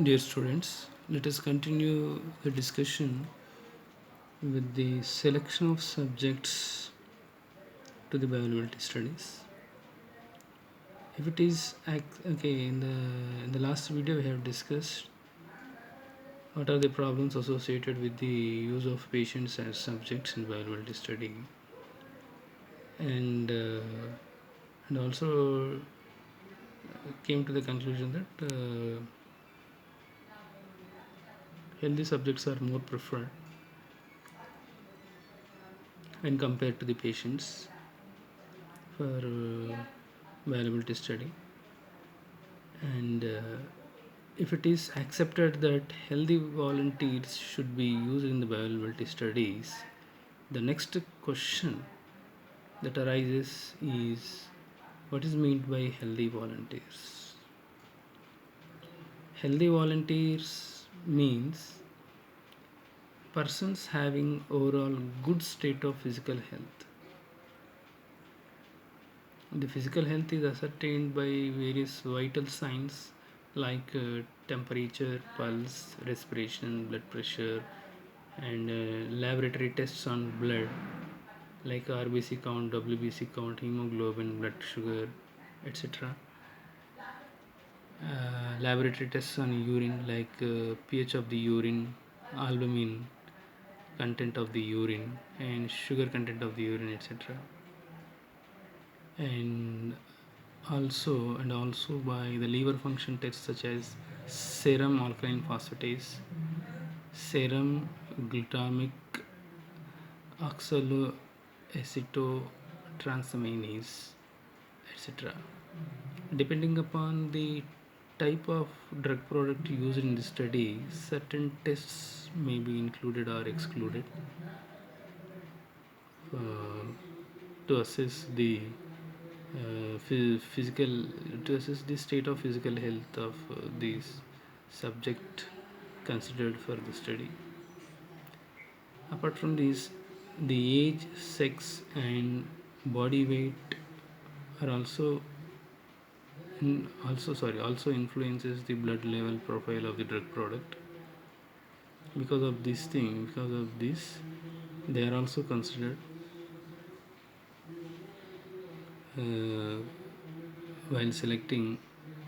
Dear students, let us continue the discussion with the selection of subjects to the bioavailability studies. If it is okay, in the last video we have discussed what are the problems associated with the use of patients as subjects in bioavailability study, and also came to the conclusion that healthy subjects are more preferred when compared to the patients for bioavailability study. And if it is accepted that healthy volunteers should be used in the bioavailability studies, the next question that arises is, what is meant by healthy volunteers? Healthy volunteers means persons having overall good state of physical health. The physical health is ascertained by various vital signs like temperature, pulse, respiration, blood pressure, and laboratory tests on blood like RBC count, WBC count, hemoglobin, blood sugar, etc. Laboratory tests on urine like pH of the urine, albumin content of the urine, and sugar content of the urine, etc. And also by the liver function tests such as serum alkaline phosphatase, serum glutamic oxaloacetotransaminase, etc. Depending upon the type of drug product used in the study, certain tests may be included or excluded uh, to assess the physical to assess the state of physical health of these subject considered for the study. Apart from these, the age, sex, and body weight are also influences the blood level profile of the drug product. Because of this, they are also considered uh, while selecting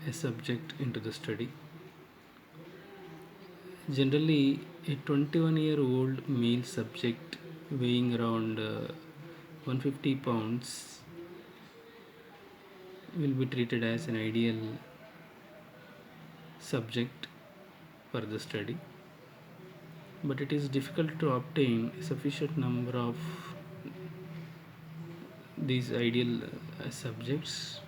a subject into the study. Generally, a 21-year-old male subject weighing around 150 pounds will be treated as an ideal subject for the study, but it is difficult to obtain a sufficient number of these ideal subjects,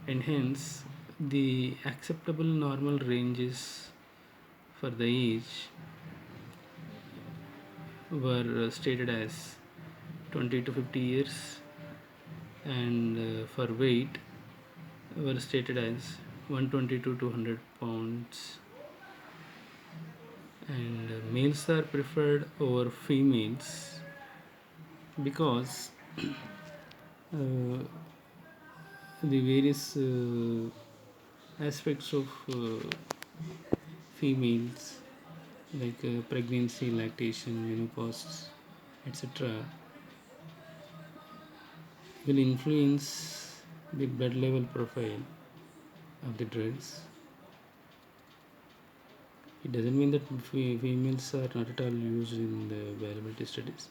and hence the acceptable normal ranges for the age were stated as 20 to 50 years, and for weight were stated as 120 to 200 pounds, and males are preferred over females because uh, the various aspects of females like pregnancy, lactation, menopause, etc., will influence the blood level profile of the drugs. It doesn't mean that females are not at all used in the viability studies,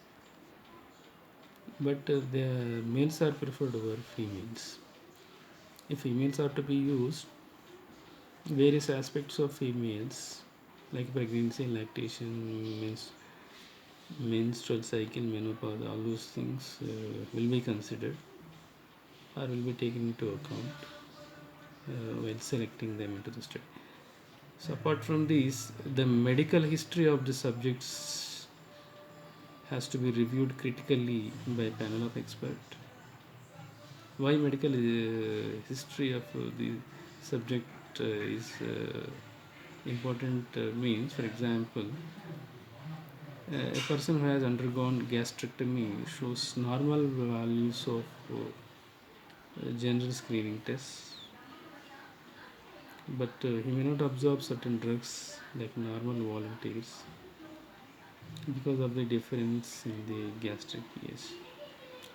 but the males are preferred over females. If females are to be used, various aspects of females like pregnancy, lactation, menstrual cycle, menopause, all those things will be considered or will be taken into account while selecting them into the study. So, apart from these, the medical history of the subjects has to be reviewed critically by a panel of experts. Why medical history of the subject is important means, for example, a person who has undergone gastrectomy shows normal values of general screening tests, but he may not absorb certain drugs like normal volunteers because of the difference in the gastric pH.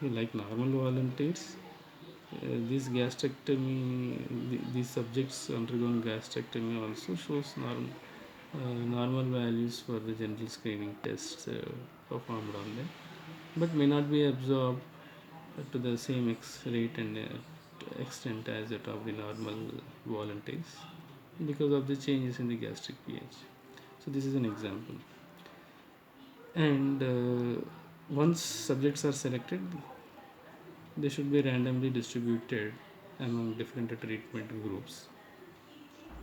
Like normal volunteers, this gastrectomy, these subjects undergoing gastrectomy also shows normal values for the general screening tests performed on them, but may not be absorbed to the same rate and extent as that of the normal volunteers because of the changes in the gastric pH. So this is an example. And once subjects are selected, they should be randomly distributed among different treatment groups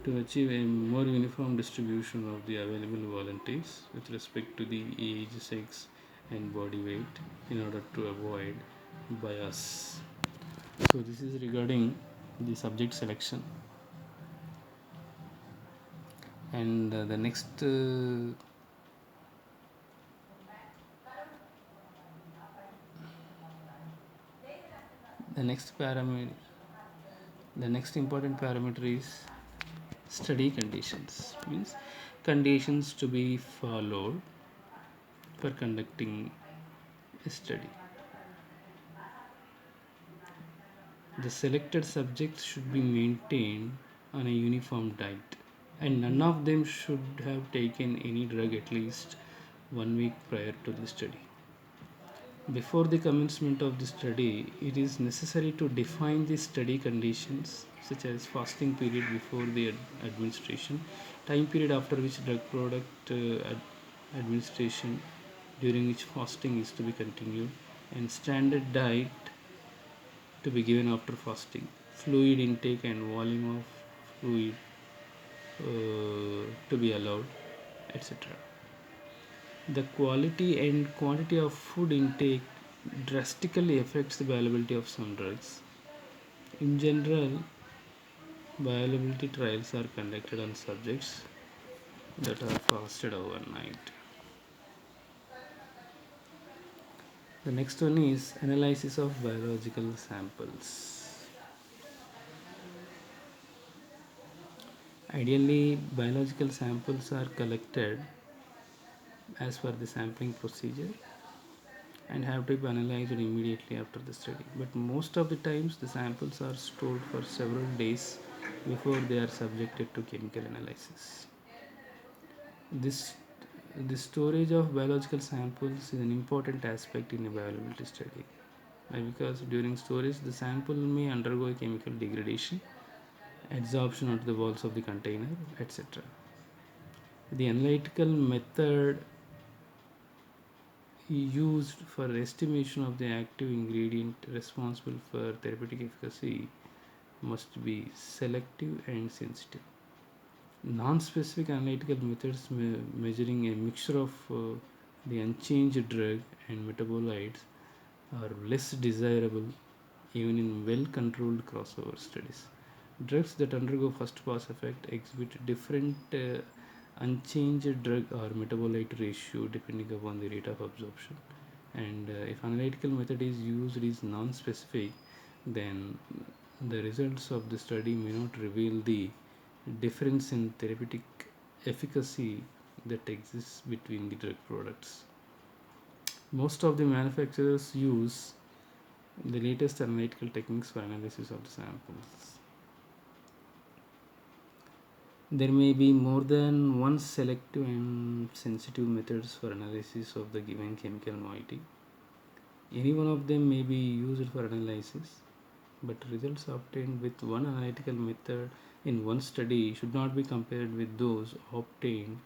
to achieve a more uniform distribution of the available volunteers with respect to the age, sex, and body weight in order to avoid bias. So this is regarding the subject selection. And the next parameter, the next important parameter is study conditions. Means conditions to be followed for conducting a study. The selected subjects should be maintained on a uniform diet, and none of them should have taken any drug at least 1 week prior to the study. Before the commencement of the study, it is necessary to define the study conditions such as fasting period before the administration, time period after which drug product administration, during which fasting is to be continued, and standard diet to be given after fasting, fluid intake and volume of fluid to be allowed, etc. The quality and quantity of food intake drastically affects the viability of some drugs. In general, bioavailability trials are conducted on subjects that are fasted overnight. The next one is analysis of biological samples. Ideally, biological samples are collected as per the sampling procedure and have to be analyzed immediately after the study. But most of the times, the samples are stored for several days before they are subjected to chemical analysis. This the storage of biological samples is an important aspect in a bioavailability study. Why? Because during storage, the sample may undergo a chemical degradation, adsorption onto the walls of the container, etc. The analytical method used for estimation of the active ingredient responsible for therapeutic efficacy must be selective and sensitive. Non-specific analytical methods measuring a mixture of the unchanged drug and metabolites are less desirable even in well-controlled crossover studies. Drugs that undergo first pass effect exhibit different unchanged drug or metabolite ratio depending upon the rate of absorption. And if analytical method is used is non-specific, then the results of the study may not reveal the difference in therapeutic efficacy that exists between the drug products. Most of the manufacturers use the latest analytical techniques for analysis of the samples. There may be more than one selective and sensitive methods for analysis of the given chemical moiety. Any one of them may be used for analysis, but results obtained with one analytical method in one study should not be compared with those obtained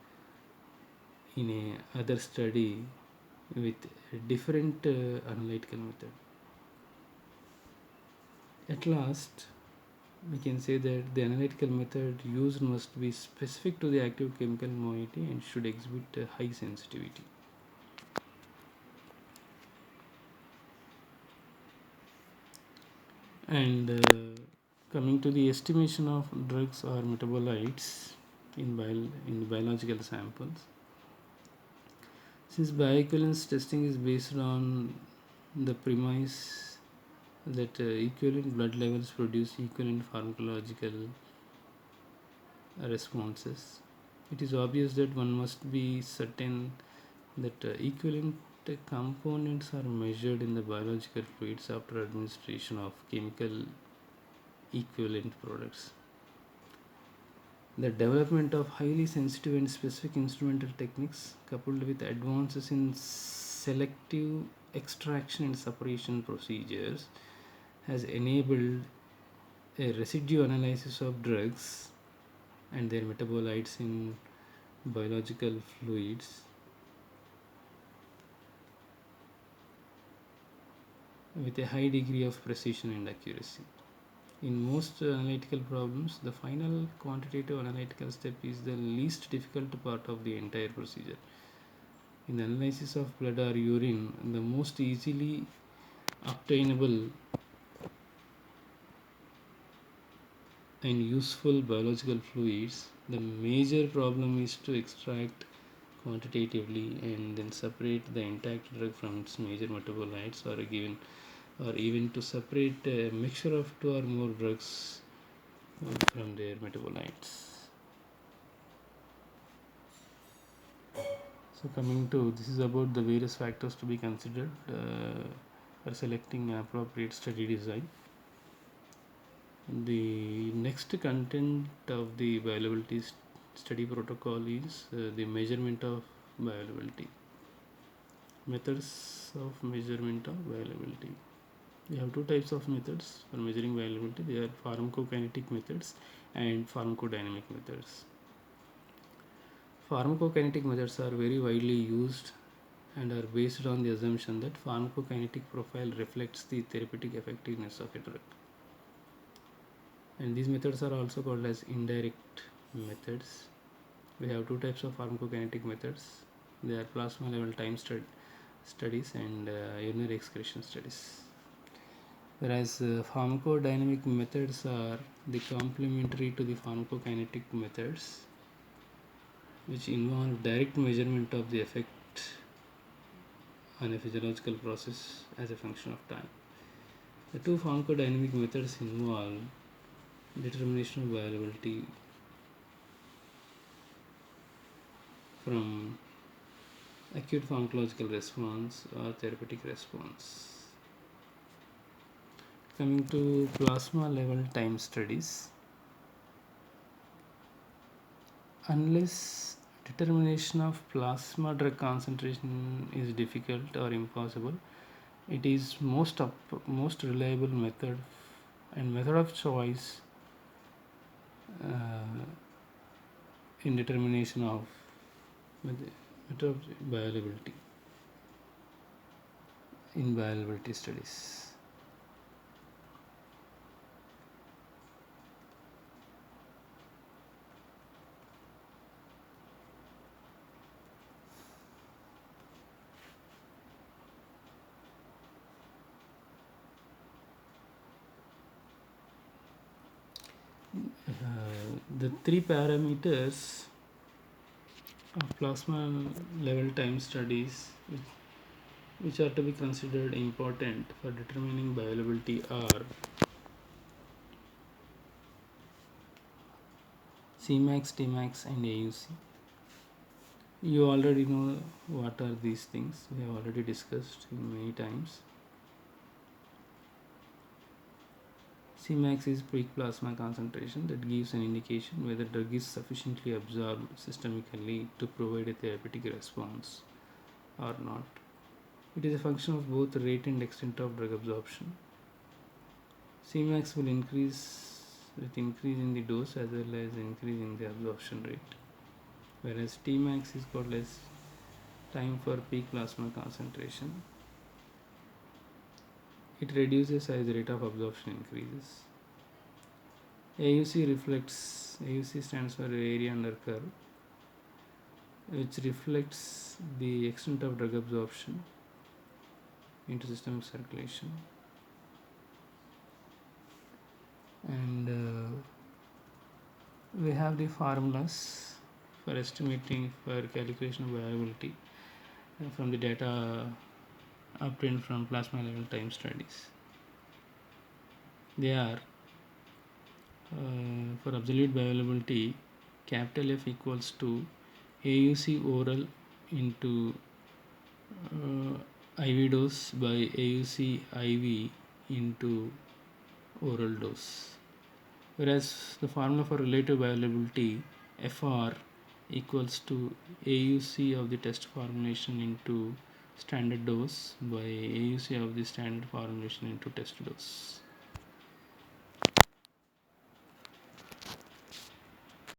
in a other study with a different analytical method. At last, we can say that the analytical method used must be specific to the active chemical moiety and should exhibit a high sensitivity. And coming to the estimation of drugs or metabolites in biological samples, since bioequivalence testing is based on the premise that equivalent blood levels produce equivalent pharmacological responses. It is obvious that one must be certain that equivalent components are measured in the biological fluids after administration of chemical equivalent products. The development of highly sensitive and specific instrumental techniques, coupled with advances in selective extraction and separation procedures, has enabled a residue analysis of drugs and their metabolites in biological fluids with a high degree of precision and accuracy. In most analytical problems, the final quantitative analytical step is the least difficult part of the entire procedure. In the analysis of blood or urine, the most easily obtainable and useful biological fluids, the major problem is to extract quantitatively and then separate the intact drug from its major metabolites, or even to separate a mixture of two or more drugs from their metabolites. So coming to this is about the various factors to be considered for selecting an appropriate study design. The next content of the bioavailability study protocol is the measurement of bioavailability. Methods of measurement of bioavailability. We have two types of methods for measuring bioavailability. They are pharmacokinetic methods and pharmacodynamic methods. Pharmacokinetic methods are very widely used and are based on the assumption that pharmacokinetic profile reflects the therapeutic effectiveness of a drug. And these methods are also called as indirect methods. We have two types of pharmacokinetic methods. They are plasma level time studies and urinary excretion studies. Whereas pharmacodynamic methods are the complementary to the pharmacokinetic methods, which involve direct measurement of the effect on a physiological process as a function of time. The two pharmacodynamic methods involve determination of bioavailability from acute pharmacological response or therapeutic response. Coming to plasma level time studies, unless determination of plasma drug concentration is difficult or impossible, it is most reliable method and method of choice in determination of method of bioavailability in bioavailability studies. The three parameters of plasma level time studies which are to be considered important for determining bioavailability are Cmax, Tmax and AUC. You already know what are these things. We have already discussed many times. Cmax is peak plasma concentration that gives an indication whether drug is sufficiently absorbed systemically to provide a therapeutic response or not. It is a function of both rate and extent of drug absorption. Cmax will increase with increase in the dose as well as increase in the absorption rate, whereas Tmax is called as time for peak plasma concentration. It reduces as the rate of absorption increases. AUC stands for area under curve, which reflects the extent of drug absorption into systemic circulation. And we have the formulas for calculation of bioavailability from the data obtained from plasma level time studies. They are for absolute bioavailability, capital F equals to AUC oral into IV dose by AUC IV into oral dose. Whereas the formula for relative bioavailability, FR equals to AUC of the test formulation into standard dose by AUC of the standard formulation into test dose.